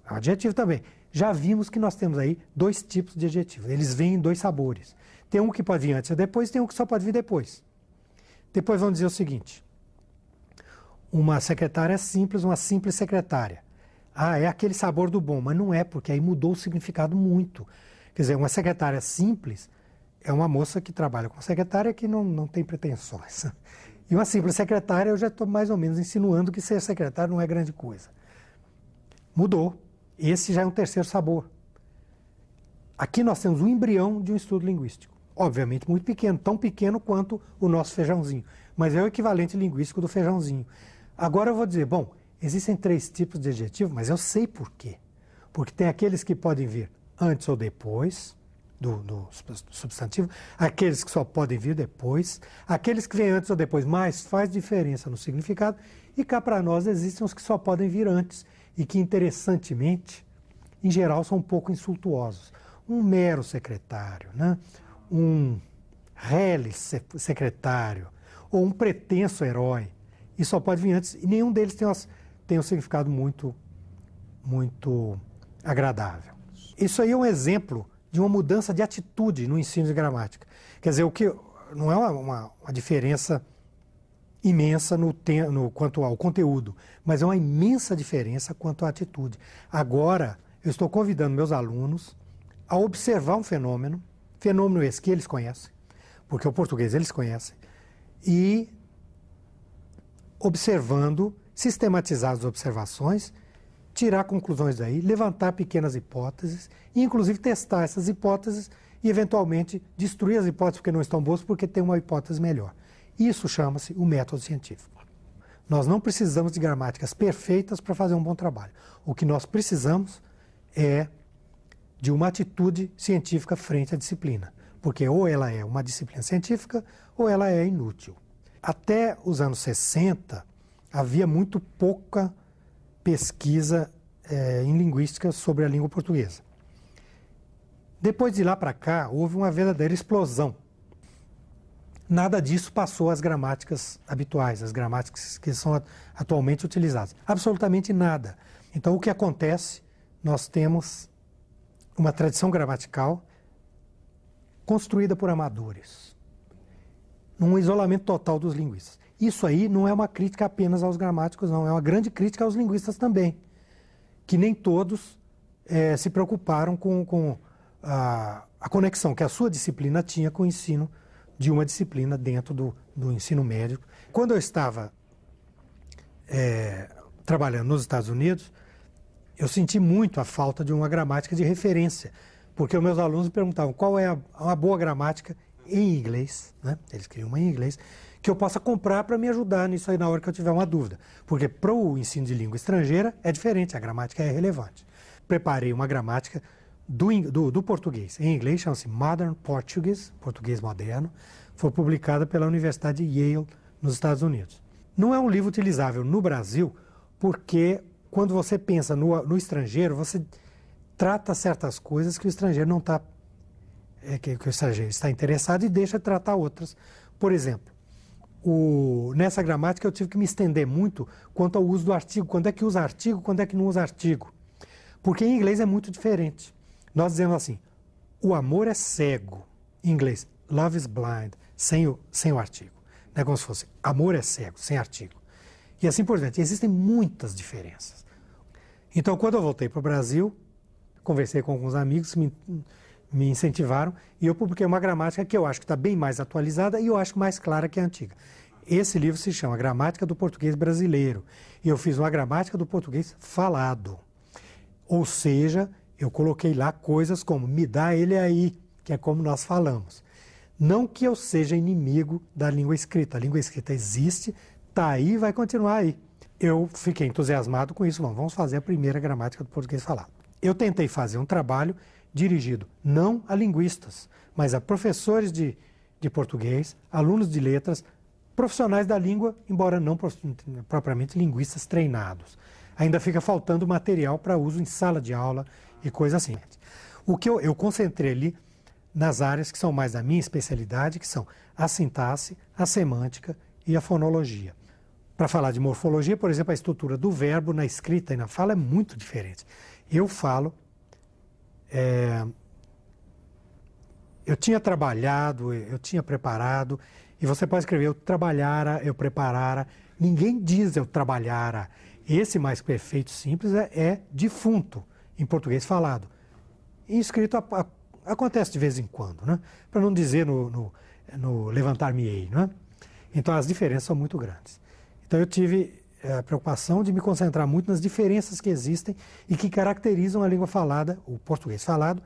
É um adjetivo também. Já vimos que nós temos aí dois tipos de adjetivos. Eles vêm em dois sabores. Tem um que pode vir antes e depois, tem um que só pode vir depois. Depois vamos dizer o seguinte. Uma secretária simples, uma simples secretária. É aquele sabor do bom, mas não é, porque aí mudou o significado muito. Quer dizer, uma secretária simples é uma moça que trabalha com secretária que não tem pretensões. E uma simples secretária, eu já estou mais ou menos insinuando que ser secretário não é grande coisa. Mudou. Esse já é um terceiro sabor. Aqui nós temos o embrião de um estudo linguístico. Obviamente muito pequeno, tão pequeno quanto o nosso feijãozinho. Mas é o equivalente linguístico do feijãozinho. Agora eu vou dizer, bom, existem 3 tipos de adjetivo, mas eu sei por quê. Porque tem aqueles que podem vir antes ou depois do substantivo, aqueles que só podem vir depois, aqueles que vêm antes ou depois, mas faz diferença no significado, e cá para nós existem os que só podem vir antes e que, interessantemente, em geral, são um pouco insultuosos. Um mero secretário, né? Um reles secretário ou um pretenso herói. Isso só pode vir antes, e nenhum deles tem um significado muito agradável. Isso aí é um exemplo de uma mudança de atitude no ensino de gramática. Quer dizer, o que não é uma diferença imensa quanto ao conteúdo, mas é uma imensa diferença quanto à atitude. Agora, eu estou convidando meus alunos a observar um fenômeno esse que eles conhecem, porque o português eles conhecem, e observando, sistematizar as observações, tirar conclusões daí, levantar pequenas hipóteses e, inclusive, testar essas hipóteses e, eventualmente, destruir as hipóteses porque não estão boas, porque tem uma hipótese melhor. Isso chama-se o método científico. Nós não precisamos de gramáticas perfeitas para fazer um bom trabalho. O que nós precisamos é de uma atitude científica frente à disciplina, porque ou ela é uma disciplina científica ou ela é inútil. Até os anos 60, havia muito pouca pesquisa em linguística sobre a língua portuguesa. Depois de lá para cá, houve uma verdadeira explosão. Nada disso passou às gramáticas habituais, as gramáticas que são atualmente utilizadas. Absolutamente nada. Então, o que acontece? Nós temos uma tradição gramatical construída por amadores, num isolamento total dos linguistas. Isso aí não é uma crítica apenas aos gramáticos, não. É uma grande crítica aos linguistas também, que nem todos se preocuparam com a conexão que a sua disciplina tinha com o ensino de uma disciplina dentro do ensino médio. Quando eu estava trabalhando nos Estados Unidos, eu senti muito a falta de uma gramática de referência, porque os meus alunos me perguntavam qual é uma boa gramática em inglês, né? Eles queriam uma em inglês, que eu possa comprar para me ajudar nisso aí na hora que eu tiver uma dúvida. Porque para o ensino de língua estrangeira é diferente, a gramática é relevante. Preparei uma gramática do português. Em inglês chama-se Modern Portuguese, português moderno, foi publicada pela Universidade de Yale, nos Estados Unidos. Não é um livro utilizável no Brasil, porque quando você pensa no estrangeiro, você trata certas coisas que o estrangeiro não está, que o estrangeiro está interessado e deixa de tratar outras. Por exemplo, nessa gramática eu tive que me estender muito quanto ao uso do artigo. Quando é que usa artigo, quando é que não usa artigo? Porque em inglês é muito diferente. Nós dizemos assim, o amor é cego. Em inglês, love is blind, sem o artigo. Não é como se fosse amor é cego, sem artigo. E assim por diante. Existem muitas diferenças. Então, quando eu voltei para o Brasil, conversei com alguns amigos que me incentivaram e eu publiquei uma gramática que eu acho que está bem mais atualizada e eu acho mais clara que a antiga. Esse livro se chama Gramática do Português Brasileiro e eu fiz uma gramática do português falado. Ou seja, eu coloquei lá coisas como me dá ele aí, que é como nós falamos. Não que eu seja inimigo da língua escrita. A língua escrita existe, está aí e vai continuar aí. Eu fiquei entusiasmado com isso. Vamos fazer a primeira gramática do português falado. Eu tentei fazer um trabalho dirigido não a linguistas, mas a professores de português, alunos de letras, profissionais da língua, embora não propriamente linguistas treinados. Ainda fica faltando material para uso em sala de aula e coisas assim. O que eu concentrei ali nas áreas que são mais da minha especialidade, que são a sintaxe, a semântica e a fonologia. Para falar de morfologia, por exemplo, a estrutura do verbo na escrita e na fala é muito diferente. Eu falo, eu tinha trabalhado, eu tinha preparado, e você pode escrever eu trabalhara, eu preparara. Ninguém diz eu trabalhara. Esse mais perfeito simples é defunto, em português falado. Em escrito acontece de vez em quando, né? Para não dizer no levantar-me-ei, né? Então as diferenças são muito grandes. Então eu tive a preocupação de me concentrar muito nas diferenças que existem e que caracterizam a língua falada, o português falado,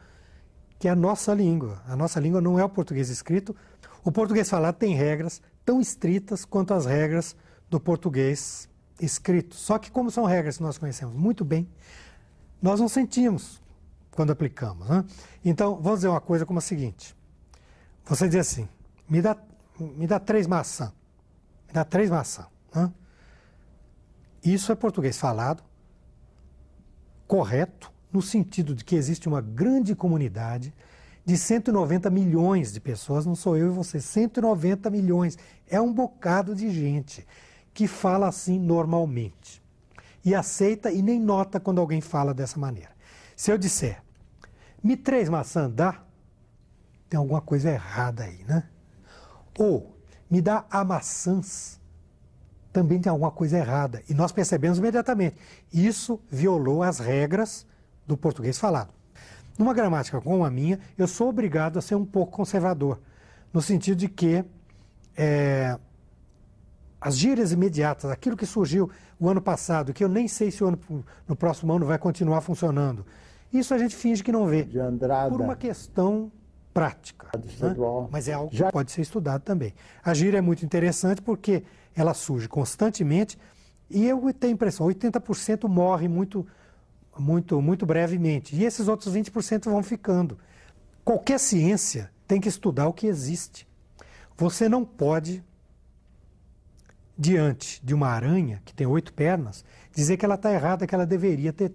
que é a nossa língua. A nossa língua não é o português escrito. O português falado tem regras tão estritas quanto as regras do português escrito. Só que como são regras que nós conhecemos muito bem, nós não sentimos quando aplicamos, né? Então, vamos dizer uma coisa como a seguinte. Você diz assim, me dá 3 maçãs. Me dá 3 maçãs. Né? Isso é português falado, correto no sentido de que existe uma grande comunidade de 190 milhões de pessoas, não sou eu e você, 190 milhões. É um bocado de gente que fala assim normalmente. E aceita e nem nota quando alguém fala dessa maneira. Se eu disser, me 3 maçãs dá, tem alguma coisa errada aí, né? Ou, me dá a maçãs, também tem alguma coisa errada. E nós percebemos imediatamente. Isso violou as regras do português falado. Numa gramática como a minha, eu sou obrigado a ser um pouco conservador, no sentido de que as gírias imediatas, aquilo que surgiu o ano passado, que eu nem sei se no próximo ano vai continuar funcionando, isso a gente finge que não vê, por uma questão prática, né? Mas é algo que pode ser estudado também. A gíria é muito interessante porque ela surge constantemente e eu tenho a impressão, 80% morre muito brevemente. E esses outros 20% vão ficando. Qualquer ciência tem que estudar o que existe. Você não pode, diante de uma aranha que tem 8 pernas, dizer que ela está errada, que ela deveria ter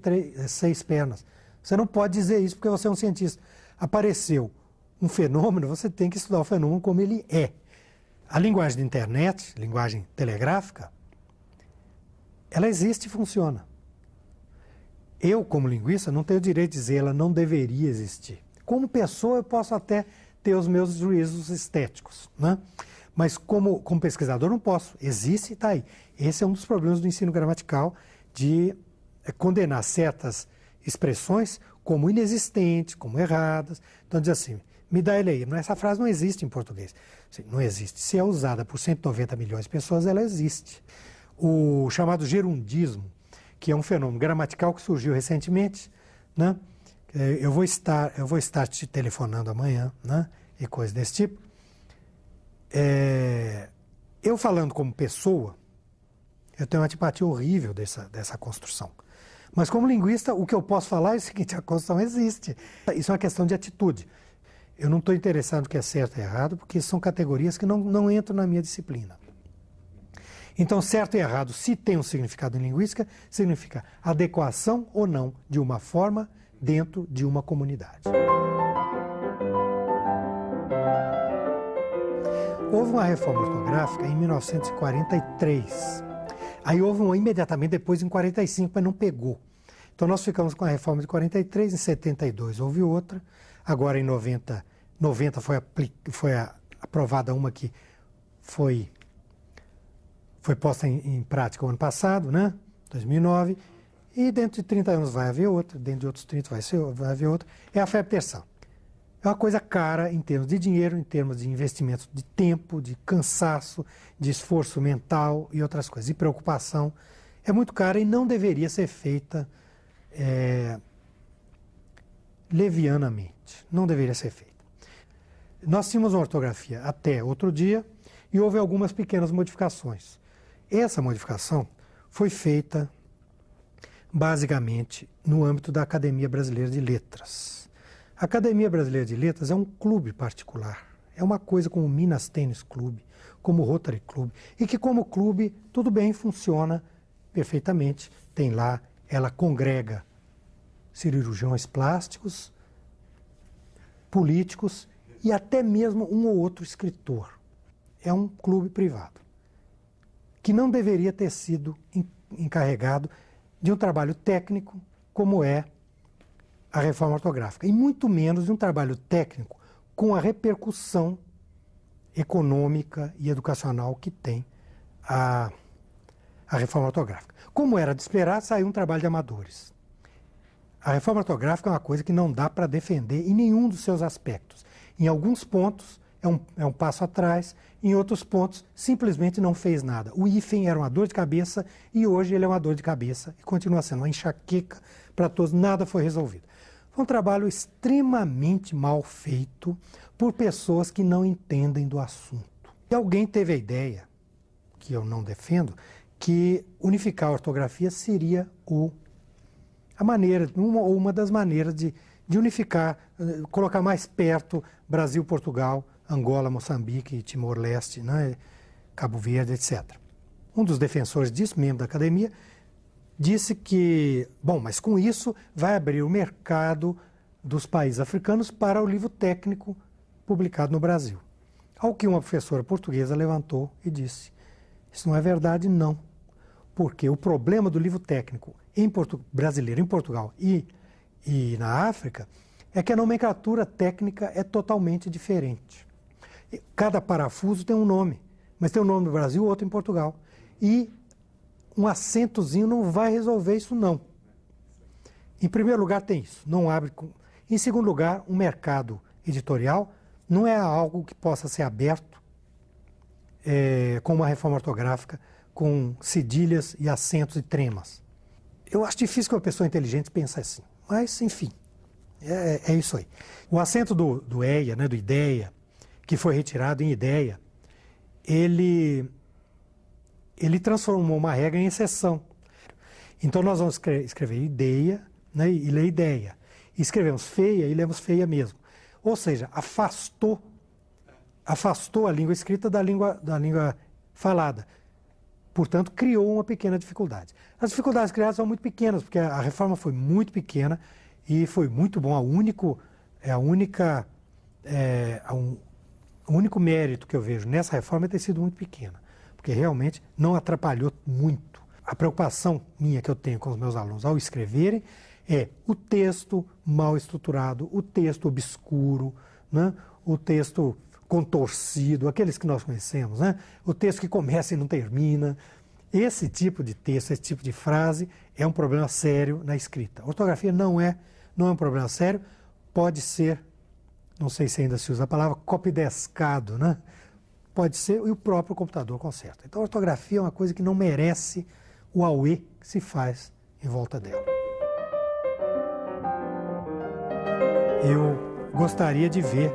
6 pernas. Você não pode dizer isso porque você é um cientista. Apareceu um fenômeno, você tem que estudar o fenômeno como ele é. A linguagem de internet, linguagem telegráfica, ela existe e funciona. Eu, como linguista, não tenho o direito de dizer ela não deveria existir. Como pessoa, eu posso até ter os meus juízos estéticos, né? Mas como pesquisador não posso. Existe e está aí. Esse é um dos problemas do ensino gramatical, de condenar certas expressões como inexistentes, como erradas. Então diz assim, me dá ele aí. Essa frase não existe em português. Não existe. Se é usada por 190 milhões de pessoas, ela existe. O chamado gerundismo, que é um fenômeno gramatical que surgiu recentemente, né? Eu vou estar te telefonando amanhã, né? E coisas desse tipo. Eu falando como pessoa, eu tenho uma antipatia horrível dessa construção. Mas como linguista, o que eu posso falar é o seguinte, a construção existe. Isso é uma questão de atitude. Eu não estou interessado no que é certo e errado, porque são categorias que não entram na minha disciplina. Então, certo e errado, se tem um significado em linguística, significa adequação ou não de uma forma dentro de uma comunidade. Houve uma reforma ortográfica em 1943. Aí houve uma imediatamente depois em 45, mas não pegou. Então nós ficamos com a reforma de 43, em 72 houve outra, agora em 90 foi aprovada uma que foi posta em prática o ano passado, né? 2009, e dentro de 30 anos vai haver outra, dentro de outros 30 vai haver outra. É a febre terçã. É uma coisa cara em termos de dinheiro, em termos de investimento de tempo, de cansaço, de esforço mental e outras coisas. E preocupação. É muito cara e não deveria ser feita levianamente. Não deveria ser feita. Nós tínhamos uma ortografia até outro dia e houve algumas pequenas modificações. Essa modificação foi feita basicamente no âmbito da Academia Brasileira de Letras. A Academia Brasileira de Letras é um clube particular, é uma coisa como o Minas Tênis Clube, como o Rotary Club, e que como clube, tudo bem, funciona perfeitamente. Tem lá, ela congrega cirurgiões plásticos, políticos e até mesmo um ou outro escritor. É um clube privado, que não deveria ter sido encarregado de um trabalho técnico como é a reforma ortográfica, e muito menos de um trabalho técnico com a repercussão econômica e educacional que tem a reforma ortográfica. Como era de esperar, saiu um trabalho de amadores. A reforma ortográfica é uma coisa que não dá para defender em nenhum dos seus aspectos. Em alguns pontos é um passo atrás, em outros pontos simplesmente não fez nada. O hífen era uma dor de cabeça e hoje ele é uma dor de cabeça e continua sendo uma enxaqueca para todos, nada foi resolvido. Foi um trabalho extremamente mal feito por pessoas que não entendem do assunto. E alguém teve a ideia, que eu não defendo, que unificar a ortografia seria uma das maneiras de unificar, colocar mais perto Brasil, Portugal, Angola, Moçambique, Timor-Leste, né, Cabo Verde, etc. Um dos defensores disso, membro da academia, disse que, bom, mas com isso vai abrir o mercado dos países africanos para o livro técnico publicado no Brasil. Ao que uma professora portuguesa levantou e disse: isso não é verdade, não. Porque o problema do livro técnico brasileiro em Portugal e na África é que a nomenclatura técnica é totalmente diferente. Cada parafuso tem um nome, mas tem um nome no Brasil, outro em Portugal. E um acentozinho não vai resolver isso, não. Em primeiro lugar, tem isso, não abre. Em segundo lugar, um mercado editorial não é algo que possa ser aberto com uma reforma ortográfica, com cedilhas e acentos e tremas. Eu acho difícil que uma pessoa inteligente pense assim, mas, enfim, é isso aí. O acento do EIA, né, do IDEA, que foi retirado em ideia, ele transformou uma regra em exceção. Então nós vamos escrever ideia, né, e ler ideia. E escrevemos feia e lemos feia mesmo. Ou seja, afastou a língua escrita da língua falada. Portanto, criou uma pequena dificuldade. As dificuldades criadas são muito pequenas, porque a reforma foi muito pequena e foi muito bom. O único mérito que eu vejo nessa reforma é ter sido muito pequena, porque realmente não atrapalhou muito. A preocupação minha que eu tenho com os meus alunos ao escreverem é o texto mal estruturado, o texto obscuro, né? O texto contorcido, aqueles que nós conhecemos, né? O texto que começa e não termina. Esse tipo de texto, esse tipo de frase é um problema sério na escrita. A ortografia não é um problema sério, pode ser, não sei se ainda se usa a palavra, copidescado, né? Pode ser, e o próprio computador conserta. Então a ortografia é uma coisa que não merece o auê que se faz em volta dela. Eu gostaria de ver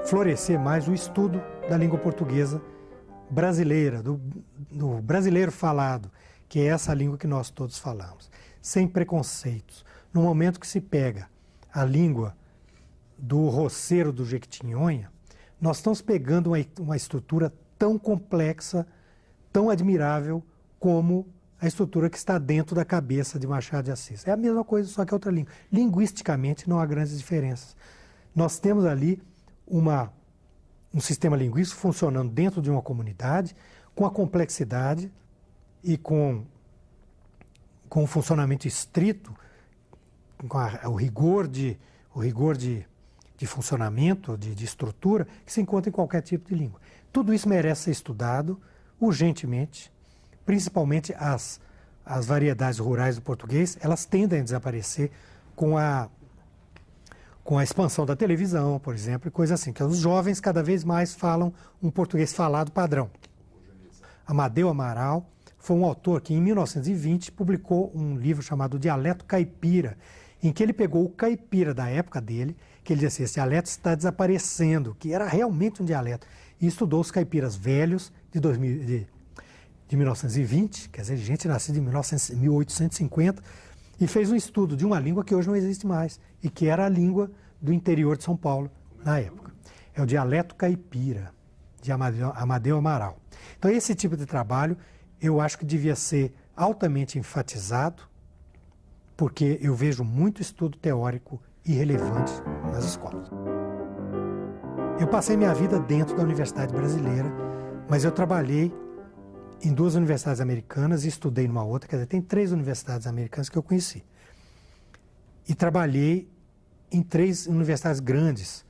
florescer mais o estudo da língua portuguesa brasileira, do brasileiro falado, que é essa língua que nós todos falamos, sem preconceitos. No momento que se pega a língua do roceiro do Jequitinhonha, nós estamos pegando uma estrutura tão complexa, tão admirável como a estrutura que está dentro da cabeça de Machado de Assis. É a mesma coisa, só que é outra língua. Linguisticamente não há grandes diferenças. Nós temos ali um sistema linguístico funcionando dentro de uma comunidade, com a complexidade e com o funcionamento estrito, com o rigor de funcionamento, de estrutura, que se encontra em qualquer tipo de língua. Tudo isso merece ser estudado urgentemente, principalmente as variedades rurais do português. Elas tendem a desaparecer com a expansão da televisão, por exemplo, e coisa assim, que os jovens cada vez mais falam um português falado padrão. Amadeu Amaral foi um autor que, em 1920, publicou um livro chamado Dialeto Caipira, em que ele pegou o caipira da época dele, que ele dizia assim, esse dialeto está desaparecendo, que era realmente um dialeto, e estudou os caipiras velhos de 1920, quer dizer, gente nascida em 1850, e fez um estudo de uma língua que hoje não existe mais, e que era a língua do interior de São Paulo na época. É o dialeto caipira, de Amadeu Amaral. Então, esse tipo de trabalho eu acho que devia ser altamente enfatizado, porque eu vejo muito estudo teórico irrelevante nas escolas. Eu passei minha vida dentro da Universidade Brasileira, mas eu trabalhei em 2 universidades americanas e estudei numa outra, quer dizer, tem 3 universidades americanas que eu conheci. E trabalhei em 3 universidades grandes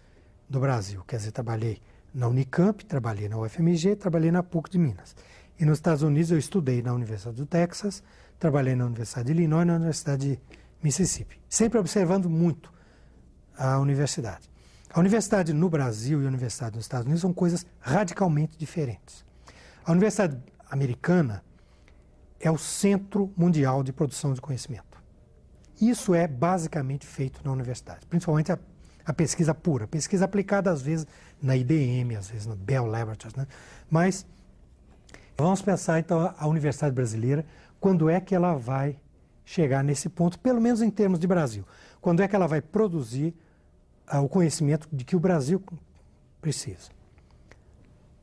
do Brasil, quer dizer, trabalhei na Unicamp, trabalhei na UFMG, trabalhei na PUC de Minas. E nos Estados Unidos eu estudei na Universidade do Texas, trabalhei na Universidade de Illinois e na Universidade de Mississippi, sempre observando muito a universidade. A universidade no Brasil e a universidade nos Estados Unidos são coisas radicalmente diferentes. A universidade americana é o centro mundial de produção de conhecimento. Isso é basicamente feito na universidade, principalmente a pesquisa pura, pesquisa aplicada às vezes na IBM, às vezes no Bell Laboratories, né? Mas vamos pensar então a universidade brasileira, quando é que ela vai chegar nesse ponto, pelo menos em termos de Brasil, quando é que ela vai produzir o conhecimento de que o Brasil precisa.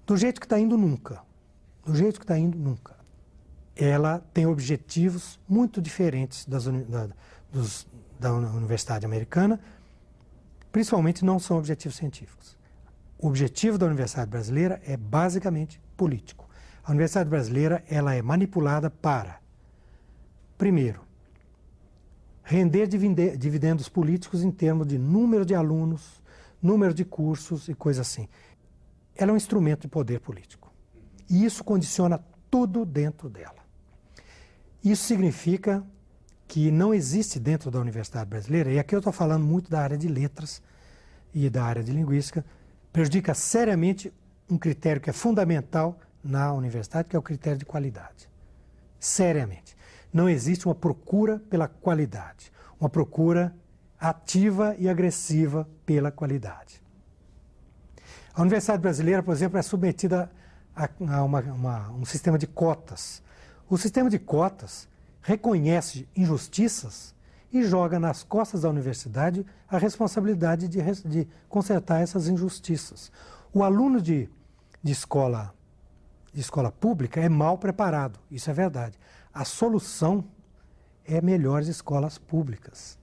Do jeito que está indo, nunca. Do jeito que está indo, nunca. ela tem objetivos muito diferentes da Universidade Americana, principalmente não são objetivos científicos. O objetivo da Universidade Brasileira é basicamente político. A Universidade Brasileira ela é manipulada para, primeiro, render dividendos políticos em termos de número de alunos, número de cursos e coisas assim. Ela é um instrumento de poder político. E isso condiciona tudo dentro dela. Isso significa que não existe dentro da Universidade Brasileira, e aqui eu estou falando muito da área de letras e da área de linguística, prejudica seriamente um critério que é fundamental na universidade, que é o critério de qualidade. Seriamente. Não existe uma procura pela qualidade, uma procura ativa e agressiva pela qualidade. A Universidade Brasileira, por exemplo, é submetida a um sistema de cotas. O sistema de cotas reconhece injustiças e joga nas costas da universidade a responsabilidade de consertar essas injustiças. O aluno de escola pública é mal preparado, isso é verdade. A solução é melhores escolas públicas.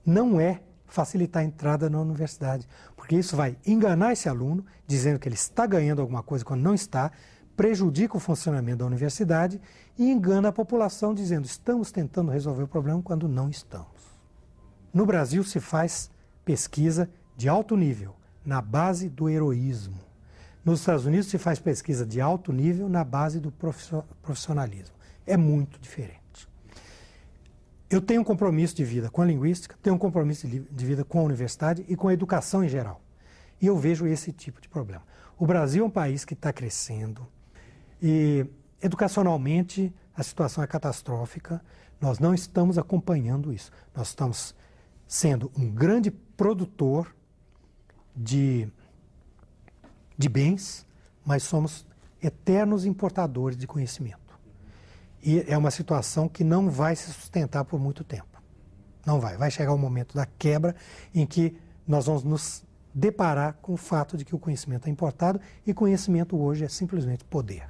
Não é facilitar a entrada na universidade, porque isso vai enganar esse aluno, dizendo que ele está ganhando alguma coisa quando não está, prejudica o funcionamento da universidade e engana a população dizendo estamos tentando resolver o problema quando não estamos. No Brasil se faz pesquisa de alto nível, na base do heroísmo. Nos Estados Unidos se faz pesquisa de alto nível na base do profissionalismo. É muito diferente. Eu tenho um compromisso de vida com a linguística, tenho um compromisso de vida com a universidade e com a educação em geral. E eu vejo esse tipo de problema. O Brasil é um país que está crescendo e, educacionalmente, a situação é catastrófica. Nós não estamos acompanhando isso. Nós estamos sendo um grande produtor de bens, mas somos eternos importadores de conhecimento. E é uma situação que não vai se sustentar por muito tempo. Não vai. Vai chegar o momento da quebra em que nós vamos nos deparar com o fato de que o conhecimento é importado e conhecimento hoje é simplesmente poder.